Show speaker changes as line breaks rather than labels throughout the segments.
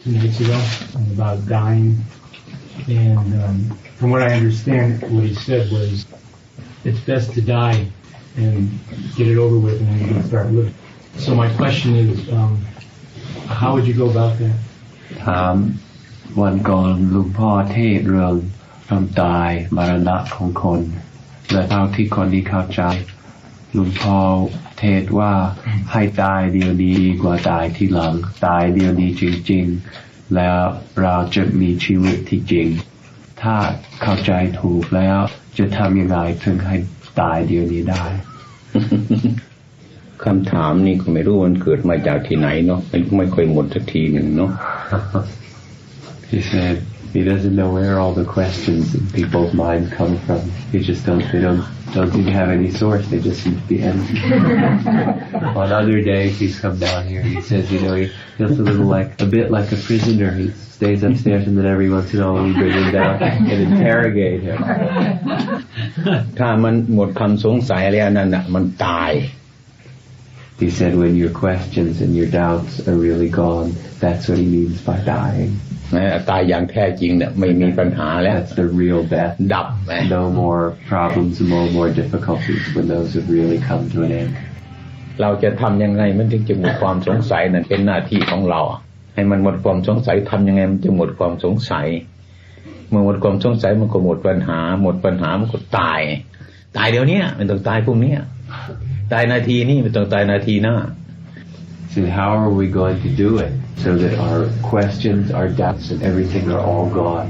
2 nights ago about dying, and from what I understand, what he said was, it's best to die and get it over with, and then you can start living. So my question is, how would you go about that?
ถามวันก่อนหลวงพ่อเทศเรื่องความตายมรณะของคนและเท่าที่คนนี้เข้าใจหลวงพ่อเทศว่าให้ตายเดี๋ยวนี้ดีกว่าตายที่หลังตายเดี๋ยวนี้จริงๆแล้วเราจะมีชีวิตที่จริงถ้าเข้าใจถูกแล้วจะทำยังไงถึงให้ตายเดี๋ยวนี้ได้
คำถามนี้ก็ไม่รู้มันเกิดมาจากที่ไหนเนาะไม่ค่อยหมดสักทีหนึ่งเนาะ
He said he doesn't know where all the questions in people's minds come from. They don't seem to have any source. They just seem to be empty. On other days, he's come down here. He says, he feels a bit like a prisoner. He stays upstairs, and then every once in a while we bring him down and interrogate him.
ถ้ามันหมดคำสงสัยแล้วนั่นน่ะมันตาย
He said, when your questions and your doubts are really gone, that's what he means by dying.
ตายอย่างแท้จริงเนี่ยไม่มีปัญหาแล้ว
That's the real death.
ดับ
No more problems, no more difficulties when those have really come to an end.
เราจะทำยังไงมันถึงจะหมดความสงสัยนั่นเป็นหน้าที่ของเราให้มันหมดความสงสัยทำยังไงมันจะหมดความสงสัยเมื่อหมดความสงสัยมันก็หมดปัญหามันก็ตายเดี๋ยวนี้มันต้องตายพรุ่งนี้ตายนาทีนี้มันต้องตายนาทีหน้า
So how are we going to do it so that our questions, our doubts, and everything are all gone?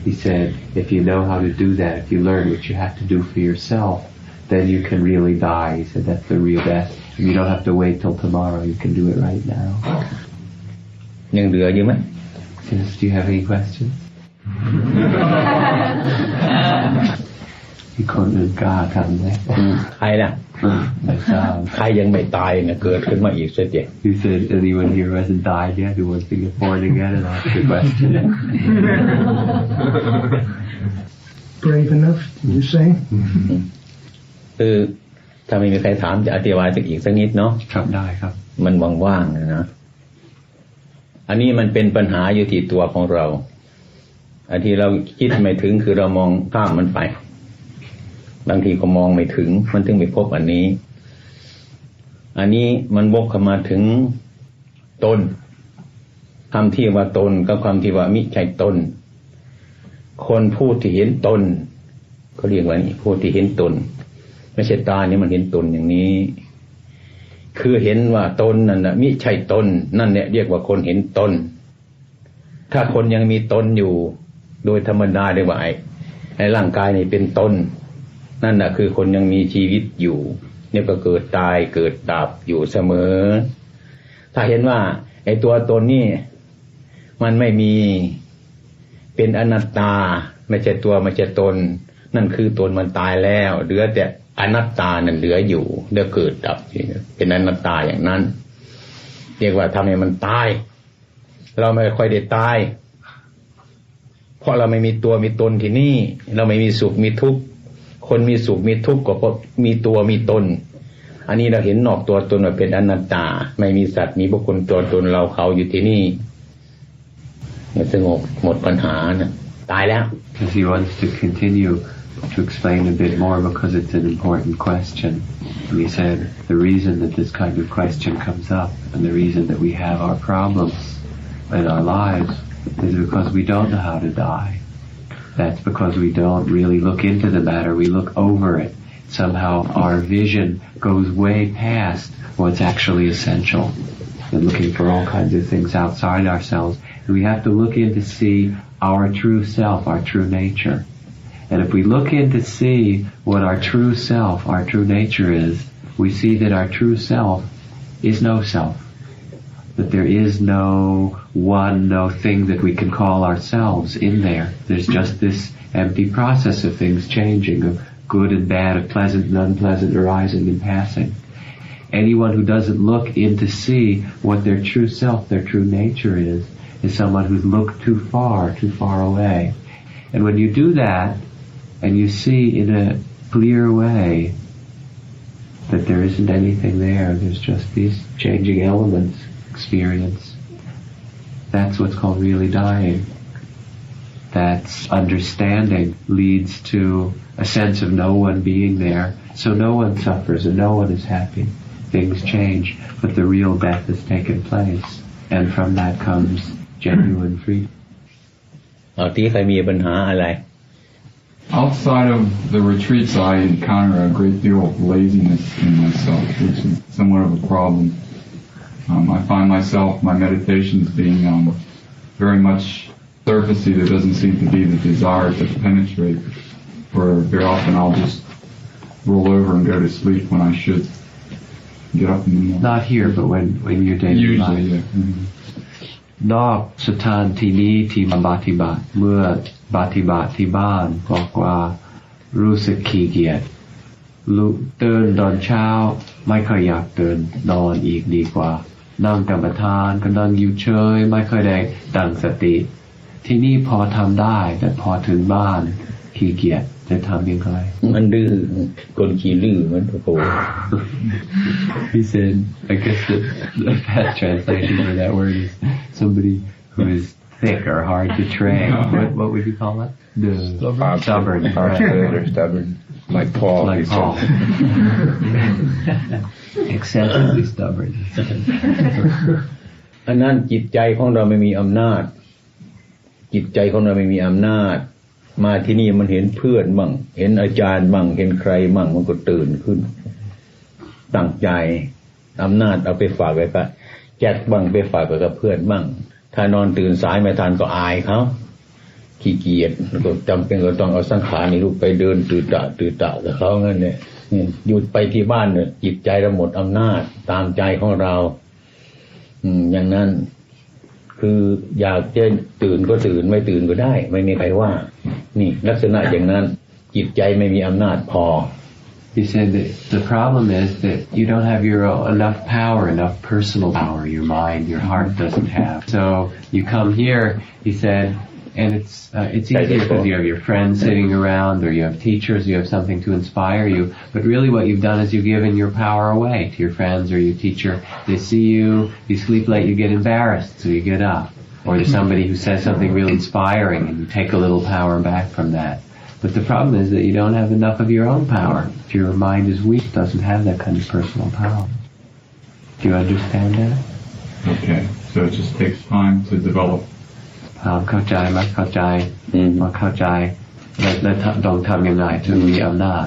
He said, if you know how to do that, if you learn what you have to do for yourself, then you can really die. He said, that's the real death. You don't have to wait till tomorrow. You can do it right now.
ยังเหลืออยู่ไหม
Yes, do you have any questions? มีคนอื่นกล้าทำไหม
ใครล่ะ
ไม่ทราบ
ใครยังไม่ตายเนี่ยเกิดขึ้นมาอีกเสียที
He said, anyone here who hasn't died yet who wants to get born again and ask a question?
Brave enough, you say?
คือถ้าไม่มีใครถามจะอธิบายสักอีกสักนิดเนาะ
ครับได้ครับ
มันว่างๆนะอันนี้มันเป็นปัญหาอยู่ที่ตัวของเราอันที่เราคิดไม่ถึงคือเรามองข้ามมันไปบางทีก็มองไม่ถึงมันถึงไม่พบอันนี้มันวกเข้ามาถึงตนคำที่ว่าตนกับคำที่ว่ามิใช่ตนคนผู้ที่เห็นตนเขาเรียกว่านี่ผู้ที่เห็นตนไม่ใช่ตานี่มันเห็นตนอย่างนี้คือเห็นว่าตนนั่นน่ะมิใช่ตนนั่นเนี่ยเรียกว่าคนเห็นตนถ้าคนยังมีตนอยู่โดยธรรมดาเรียกว่าไอ้ร่างกายนี่เป็นตนนั่นน่ะคือคนยังมีชีวิตอยู่เนี่ยก็เกิดตายเกิดดับอยู่เสมอถ้าเห็นว่าไอ้ตัวตนนี่มันไม่มีเป็นอนัตตาไม่ใช่ตัวไม่ใช่ตนนั่นคือตนมันตายแล้วเหลือแต่อนัตตานั่นเหลืออยู่เดี๋ยวเกิดดับเป็นอนัตตาอย่างนั้นเรียกว่าทำให้มันตายเราไม่ค่อยได้ตายเพราะเราไม่มีตัวมีตนที่นี่เราไม่มีสุขมีทุกข์คนมีสุขมีทุกข์ก็เพราะมีตัวมีตนอันนี้เราเห็นนอกตัวตนว่าเป็นอนัตตาไม่มีสัตว์มีบุคคลตัวตนเราเขาอยู่ที่นี่สงบหมดปัญหานะตายแล้ว
Because he wants to continue to explain a bit more because it's an important question. And he said the reason that this kind of question comes up and the reason that we have our problems in our lives is because we don't know how to die. That's because we don't really look into the matter. We look over it. Somehow our vision goes way past what's actually essential and looking for all kinds of things outside ourselves. And we have to look in to see our true self, our true nature. And if we look in to see what our true self, our true nature is, we see that our true self is no self. That there is no one, no thing that we can call ourselves in there. There's just this empty process of things changing, of good and bad, of pleasant and unpleasant arising and passing. Anyone who doesn't look in to see what their true self, their true nature is someone who's looked too far away. And when you do that, and you see in a clear way that there isn't anything there, there's just these changing elements, experience, That's what's called really dying. That's understanding leads to a sense of no one being there, so no one suffers and no one is happy. Things change, but the real death has taken place, and from that comes genuine freedom.
ที่ใครมีปัญหาอะไร
Outside of the retreats, I encounter a great deal of laziness in myself, which is somewhat of a problem. I find myself, my meditations being very much surfacey. There doesn't seem to be the desire to penetrate, where very often I'll just roll over and go to sleep when I should get up in the morning.
Not here, but when you're daily
Usually,
life.
yeah. Mm-hmm.
นอกสถานที่นี้ที่มาปฏิบัติเมื่อปฏิบัติที่บ้านบอกว่ารู้สึกขี้เกียจลุกตื่นตอนเช้าไม่ค่อยอยากตื่นนอนอีกดีกว่านั่งกรรมฐานก็นั่งอยู่เฉยไม่ค่อยได้ตั้งสติที่นี่พอทำได้แต่พอถึงบ้านขี้เกียจจะทำยังไง
มันดื้อคนขี้ดื้อมันโผ
He said, I guess the fast translation for that word is somebody who is thick or hard to train. What would you call it? Stubborn.
Stubborn. Like Paul.
Excessively stubborn.
อันนั้นจิตใจของเราไม่มีอำนาจจิตใจของเราไม่มีอำนาจมาที่นี่มันเห็นเพื่อนบ้างเห็นอาจารย์บ้างเห็นใครบ้างมันก็ตื่นขึ้นตั้งใจอำนาจเอาไปฝากไว้กับแจกบ้างไปฝากไว้กับเพื่อนบ้างถ้านอนตื่นสายไม่ทันก็อายเขาขี้เกียจก็จำเป็นก็ต้องเอาสังขารนี่ลุกไปเดินตื่นตะกับเขางั้นเนี่ยหยุดไปที่บ้านเนี่ยจิตใจเราหมดอำนาจตามใจของเราอย่างนั้นคืออยากจะตื่นก็ตื่นไม่ตื่นก็ได้ไม่มีใครว่านี่ลักษณะอย่างนั้นจิตใจไม่มีอำนาจพอ
He said that the problem is that you don't have enough power, enough personal power. Your mind, your heart doesn't have. So you come here, he said, and it's easier because you have your friends sitting around, or you have teachers, you have something to inspire you. But really, what you've done is you've given your power away to your friends or your teacher. They see you sleep late, you get embarrassed, so you get up. Or there's somebody who says something really inspiring, and you take a little power back from that. But the problem is that you don't have enough of your own power. If your mind is weak, it doesn't have that kind of personal power. Do you understand that?
Okay, so it just takes time to develop.
เข้าใจไหมเข้าใจพอเข้าใจแล้วต้องทำยังไงถึงมีอำนาจ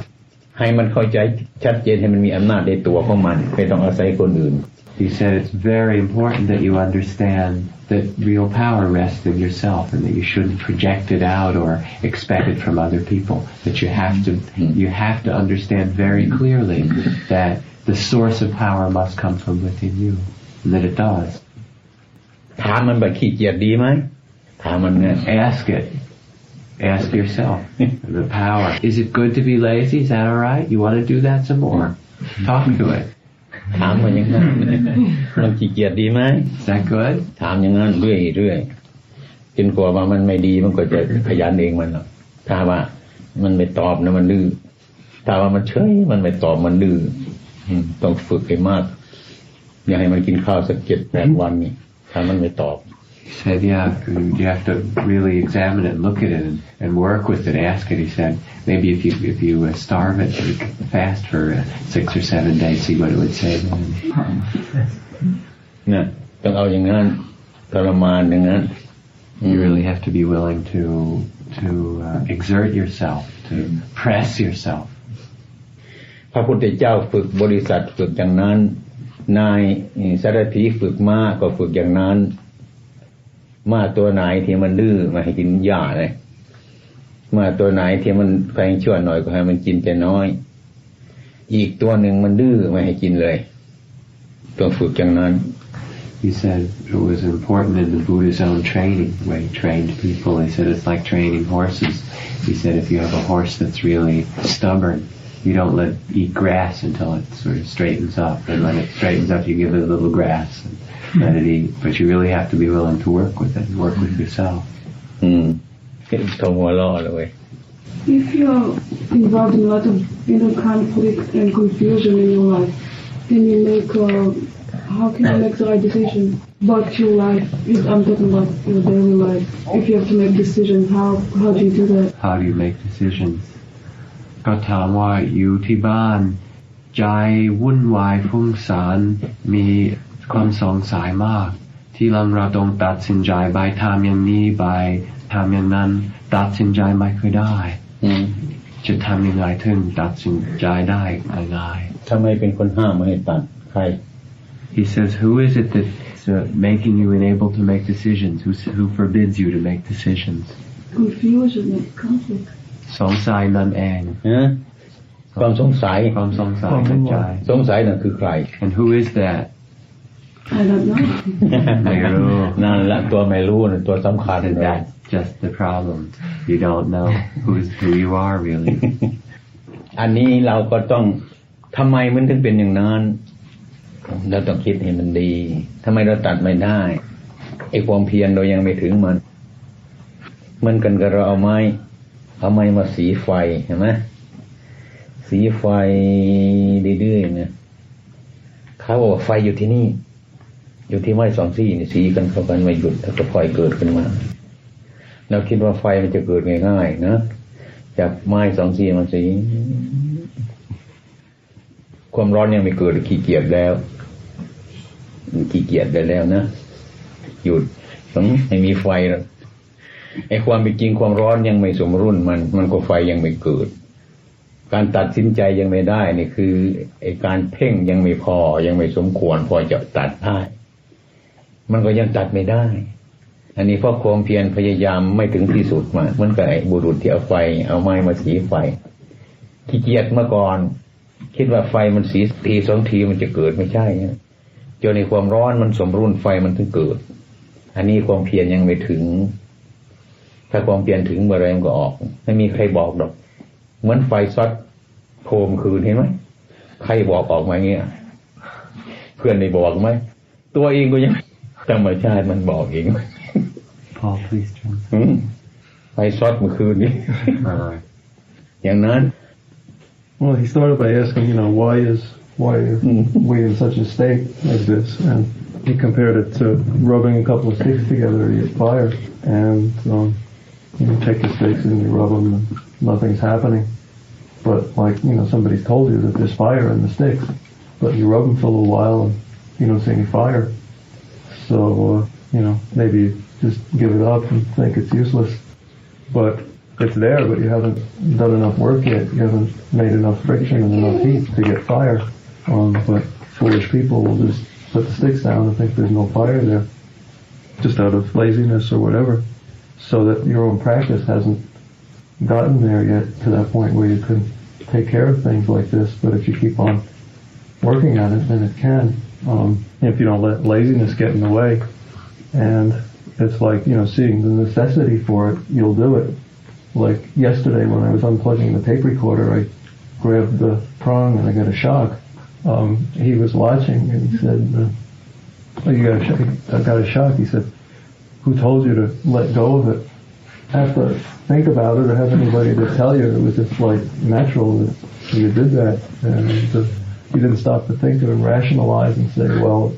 ให้มันเข้าใจชัดเจนให้มันมีอำนาจในตัวของมันไม่ต้องอาศัยคนอื่น
He said it's very important that you understand that real power rests in yourself and that you shouldn't project it out or expect it from other people. That you have to understand very clearly that the source of power must come from within you, and that it does.
ถามมันแบบขี้เกียจดีไหมถามมันเนี่ย
Ask it. Ask yourself the power. Is it good to be lazy? Is that all right? You want to do that some more? Talk to it.
ถามมันอย่างนั้นมันขี้เกียจดีไหม
Is that good?
ถามอย่างนั้นเรื่อยจนกว่ามันไม่ดีมันก็จะขยันเองมันหรอกถ้าว่ามันไม่ตอบนะมันดื้อถ้าว่ามันเฉยมันไม่ตอบมันดื้อต้องฝึกให้มากอย่าให้มันกินข้าวสัก 7-8 วันนี่ถ้ามันไม่ตอบ
He said, yeah, you have to really examine it and look at it and work with it, ask it. He said, maybe if you starve it, you fast for 6 or 7 days, see what it would say then.
เนี่ยต้องเอาอย่างนั้นทรมานอย่างนั้น
You really have to be willing to exert yourself, to press yourself.
พระพุทธเจ้าฝึกบริษัทฝึกอย่างนั้นนายสารถีฝึกม้าก็ฝึกอย่างนั้นม้าตัวไหนที่มันดื้อมาให้กินหญ้าเลยม้าตัวไหนที่มันแฝงชั่วหน่อยก็ให้มันกินแต่น้อยอีกตัวหนึ่งมันดื้อไม่ให้กินเลยต้องฝึกอย่างนั้น
He said it was important in the Buddha's own training, the way he trained people. He said it's like training horses. He said if you have a horse that's really stubborn, you don't let it eat grass until it sort of straightens up. And when it straightens up, you give it a little grass and let it eat. But you really have to be willing to work with it and work with yourself.
ต้องหัวล้อเลย
If you're involved in a lot of inner conflict and confusion in your life, then you make how can you make the right decision? But your life, I'm talking about your daily life. If you have to make decisions, how do you do that?
How do you make decisions ก็ถามว่าอยู่ที่บ้านใจวุ่นวายฟุ้งซ่านมีความสงสัยมากที่เราต้องตัดสินใจไปทำอย่างนี้ไปทำอย่างนั้นตัดสินใจไม่ค่อยได้จะทำยังไงถึงตัดสินใจได้ง่ายๆ
ทำไมเป็นคนห้ามไม่ให้ตัดใคร
He says, who is it that's making you unable to make decisions? Who forbids you to make decisions?
Confusion and conflict.
สงสัยนั่นเอง
ความสงสัย
ในใจ
สงสัยนั่นคือใคร
And who is that?
I don't know.
ไม่รู้
นั่นแหละตัวไม่รู้ตัวสำคัญ
That's just the problem. You don't know who you are really.
อันนี้เราก็ต้องทำไมมันถึงเป็นอย่างนั้นเราต้องคิดให้มันดีทำไมเราตัดไม่ได้ไอ้ความเพียรเรายังไม่ถึงมันกันกับเราเอาไม้มาสีไฟเห็นไหมสีไฟดื้อๆเนี่ยเขาบอกว่าไฟอยู่ที่นี่อยู่ที่ไม้สองซี่นี่สีกันเข้ากันไม่หยุดแล้วก็ไฟเกิดขึ้นมาเราคิดว่าไฟมันจะเกิดง่ายๆนะจากไม้สองซี่มันสีความร้อนยังไม่เกิดขี้เกียจแล้วได้แล้วนะหยุดต้องไม่มีไฟแล้วไอ้ความเป็นจริงความร้อนยังไม่สมรุ่นมันก็ไฟยังไม่เกิดการตัดสินใจยังไม่ได้นี่คือไอ้การเพ่งยังไม่พอยังไม่สมควรพอจะตัดได้มันก็ยังตัดไม่ได้อันนี้เพราะความเพียรพยายามไม่ถึงที่สุดมาเหมือนกับไอ้บุรุษที่เอาไม้มาสีไฟขี้เกียจเมื่อก่อนคิดว่าไฟมันสีทีสองทีมันจะเกิดไม่ใช่นะจนในความร้อนมันสมรุ่นไฟมันถึงเกิดอันนี้ความเพียรยังไม่ถึงถ้าความเพียรถึงเมื่อไรมันก็ออกไม่มีใครบอกหรอกเหมือนไฟซอดโคมคืนเห็นไหมใครบอกออกมาเงี้ยเพื่อนได้บอกไหมตัวเองก็ยังธรรมชาติมันบอกเอง
Paul please turn
ไฟซอดเมื่อคืนนี้อย่างนั้น
Well, he started by asking, why are we in such a state like this? And he compared it to rubbing a couple of sticks together to get fire. And you take the sticks and you rub them and nothing's happening. But somebody's told you that there's fire in the sticks, but you rub them for a little while and you don't see any fire. So, maybe just give it up and think it's useless. But it's there, but you haven't done enough work yet. You haven't made enough friction and enough heat to get fire. But foolish people will just put the sticks down and think there's no fire there, just out of laziness or whatever, so that your own practice hasn't gotten there yet to that point where you can take care of things like this. But if you keep on working on it, then it can. If you don't let laziness get in the way, and it's like, seeing the necessity for it, you'll do it. Like yesterday when I was unplugging the tape recorder, I grabbed the prong and I got a shock. He was watching and he said, I got a shock. He said, who told you to let go of it? I have to think about it or have anybody to tell you. It was just like natural that you did that. And you didn't stop to think and rationalize and say, well,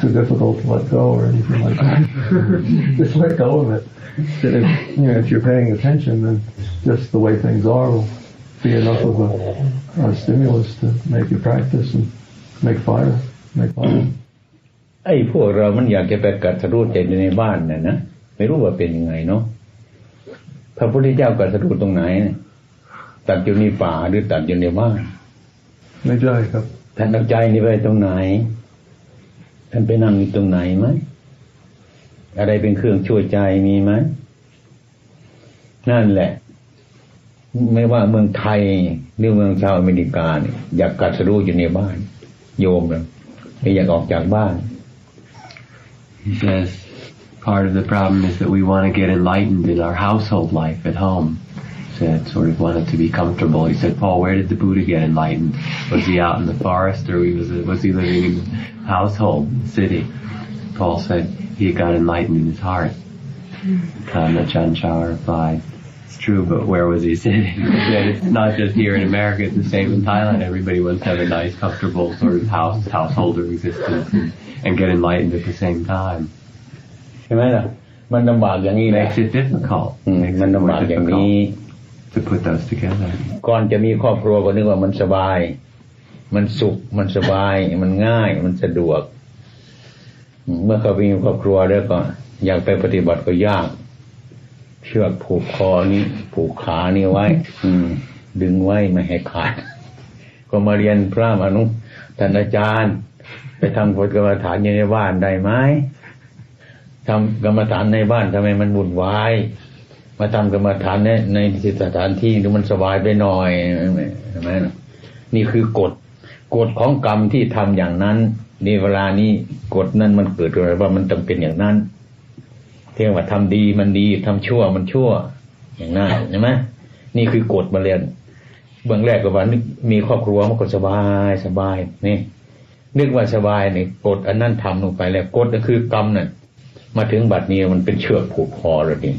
too difficult to let go or anything like that. Just let go of it. That if you're paying attention, then just the way things are will be enough of a stimulus to make you practice and make fire.
ไอ้พวกเรามันอยากจะไปกัดสรู้ใจในบ้านนะไม่รู้ว่าเป็นยังไงเนาะพระพุทธเจ้ากัดสรู้ตรงไหนตัดอยู่ในป่าหรือตัดอยู่ในบ้าน
ไม่ใช่ครับ
ท่านเอาใจนี่ไปตรงไหนท่านไปนั่งอยู่ตรงไหนไหมอะไรเป็นเครื่องช่วยใจมีไหมนั่นแหละไม่ว่าเมืองไทยหรือเมืองชาวอเมริกาเนี่ยอยากกัดสรู้อยู่ในบ้านโยมเลยไม่อยากออกจากบ้าน
He says part of the problem is that we want to get enlightened in our household life at home. Said sort of wanted to be comfortable. He said, Paul, where did the Buddha get enlightened? Was he out in the forest or was he living in the household, city? Paul said he got enlightened in his heart. And Ajahn Chah replied, It's true, but where was he sitting? It's not just here in America, it's the same in Thailand. Everybody wants to have a nice, comfortable sort of householder existence and get enlightened at the same time.
ใช่ไหมล่ะมันลำบากอย่างนี้แหละ
Makes it difficult.
มันลำบากอย่างนี้
to put those together.
ก่อนจะมีครอบครัวก็นึกว่ามันสบายมันสุขมันสบายมันง่ายมันสะดวกเมื่อเขามีครอบครัวแล้วก็อยากไปปฏิบัติก็ยากเชือกผูกคอนี้ผูกขานี้ไว้ดึงไว้ไม่ให้ขาดก็มาเรียนพระอนุท่านอาจารย์ไปทำกรรมฐานในบ้านได้ไหมทำกรรมฐานในบ้านทำไมมันวุ่นวายมาทำกรรมฐานในสถานที่ดูมันสบายไปหน่อยใช่ไหมนี่คือกฎของกรรมที่ทำอย่างนั้นในเวลานี้กฎนั้นมันเกิดอะไรว่ามันจำเป็นอย่างนั้นเที่ยงว่าทำดีมันดีทำชั่วมันชั่วอย่างนั้นใช่ไหมนี่คือกฎมาเรียนเบื้องแรกก็ว่ามีครอบครัวมันก็สบายนี่นึกว่าสบายนี่กฎอันนั้นทำลงไปแล้วกฎก็คือกรรมนั่นมาถึงบัดนี้มันเป็นเชือกผูกคอแล้วนี่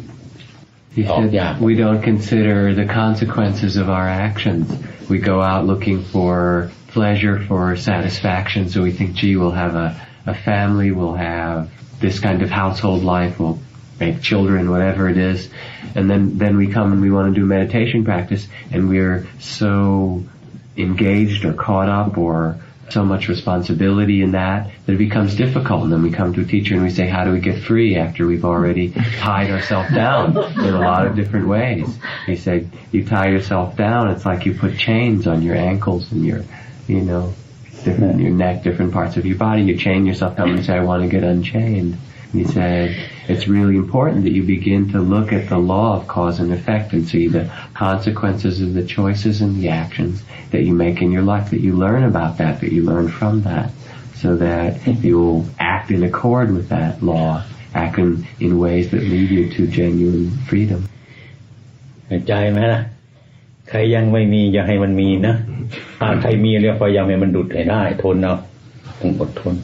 He said, we don't consider the consequences of our actions. We go out looking for pleasure, for satisfaction, so we think, gee, we'll have a family, we'll have this kind of household life, we'll make children, whatever it is. And then we come and we want to do meditation practice, and we're so engaged or caught up or so much responsibility in that it becomes difficult. And then we come to a teacher and we say, how do we get free after we've already tied ourselves down in a lot of different ways? He said, you tie yourself down, it's like you put chains on your ankles and your neck, different parts of your body. You chain yourself down and say, I want to get unchained. He said, it's really important that you begin to look at the law of cause and effect and see the consequences of the choices and the actions that you make in your life, that you learn about that you learn from that, so that you'll act in accord with that law, act in ways that lead you to genuine freedom.
ใจไหมล่ะใครยังไม่มีอย่าให้มันมีนะใครมีแล้วพยายามให้มันดุดให้ได้ทนเอาต้องอดทน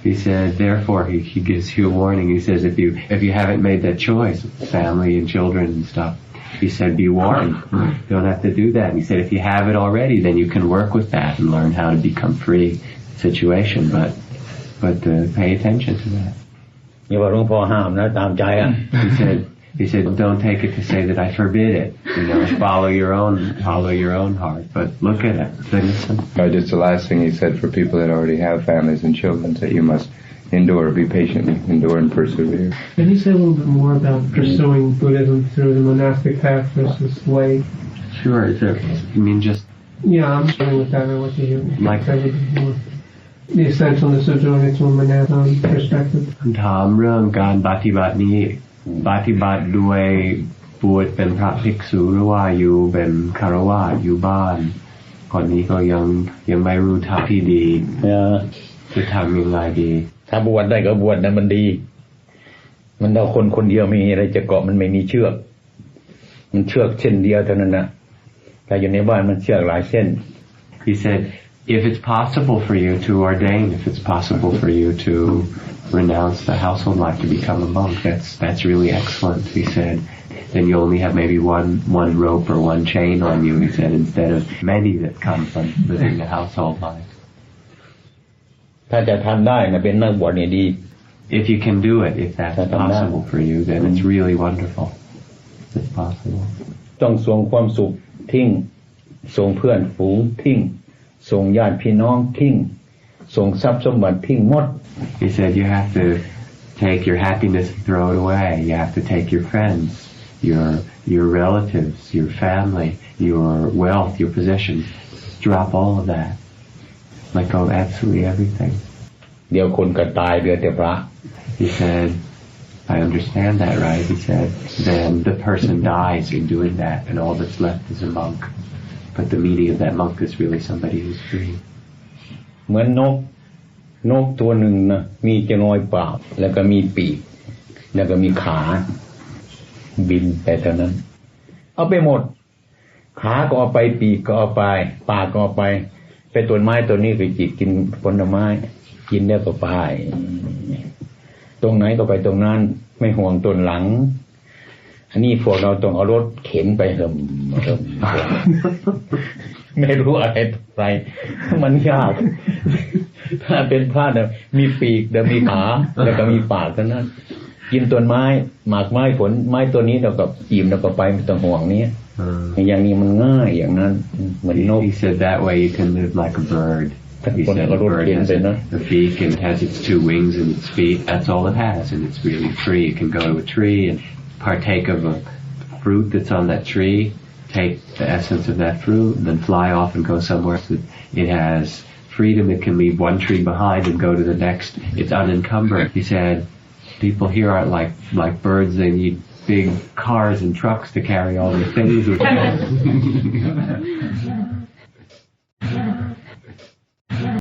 He said, therefore, he gives you a warning. He says, if you haven't made that choice, family and children and stuff, he said, be warned. You don't have to do that. And he said, if you have it already, then you can work with that and learn how to become free situation. But pay attention to that.
อย่าว่าหลวงพ่อห้ามนะตามใจอ่ะ
He said, don't take it to say that I forbid it. Follow your own heart. But look at it. Listen.
Just the last thing he said for people that already have families and children, that you must endure, be patient, endure and persevere.
Can you say a little bit more about pursuing Buddhism through the monastic path versus lay?
Sure. You mean just...
Yeah, I'm struggling with that. I want to hear more. The essentialness of doing it from a monastic perspective.
ถามเรื่องการปฏิบัตินี้ปฏิบัติด้วยบวชเป็นพระภิกษุหรือว่าอยู่เป็นคฤหัสถ์อยู่บ้านก่อนนี้ก็ยังไม่รู้ทางที่ดีจะทำยังไงดี
ถ้าบวชได้ก็บวชนะมันดีมันเอาคนเดียวมีอะไรจะเกาะมันไม่มีเชือกมันเชือกเส้นเดียวเท่านั้นนะแต่อยู่ในบ้านมันเชือกหลายเส้น
He said if it's possible for you to ordain, if it's possible for you to renounce the household life to become a monk, that's really excellent. He said, then you only have maybe one rope or one chain on you. He said, instead of many that come from living the household life.
ถ้าจะทำได้นะเป็นนักบวชนี่ดี
If you can do it, if that's possible for you, then it's really wonderful. It's possible.
ต้องส่งความสุขทิ้งส่งเพื่อนฝูงทิ้งส่งญาติพี่น้องทิ้งส่งทรัพย์สมบัติทิ้งหมด
He said you have to take your happiness and throw it away. You have to take your friends, your relatives, your family, your wealth, your possessions. Drop all of that. Let go of absolutely everything.
เดี๋ยวคนก็ตายเหลือแต่พระ
He said, I understand that, right? He said, then the person dies in doing that, and all that's left is a monk. But the meaning of that monk is really somebody who's free.
เหมือนนกตัวหนึ่งนะมีจะน้อยเปล่าแล้วก็มีปีกแล้วก็มีขาบินแต่เท่านั้นเอาไปหมดขาก็เอาไปปีกก็เอาไปปากก็เอาไปต้นไม้ต้นนี้ไปจิกกินผลไม้กินแล้วก็ไปตรงไหนก็ไปตรงนั้นไม่ห่วงต้นหลัง อันนี้พวกเราต้องเอารถเข็นไปเหิมไม่รู้อะไรต่อไปมันยากถ้าเป็นพระเนี่ยมีปีกเดี๋ยวมีขาแล้วก็มีปากเท่านั้นกินต้นไม้หมากไม้ผลไม้ตัวนี้เราก็อิ่มเราก็ไปไม่ต้องห่วงนี้อย่างนี้มันง่ายอย่างนั้นเหมือนนก
He said that way you can live like a bird. He said a bird has a beak and has its 2 wings and its feet. That's all it has, and it's really free. It can go to a tree and partake of a fruit that's on that tree, take the essence of that fruit, and then fly off and go somewhere. So it has freedom. It can leave one tree behind and go to the next. It's unencumbered. He said, people here aren't like birds. They need big cars and trucks to carry all their things.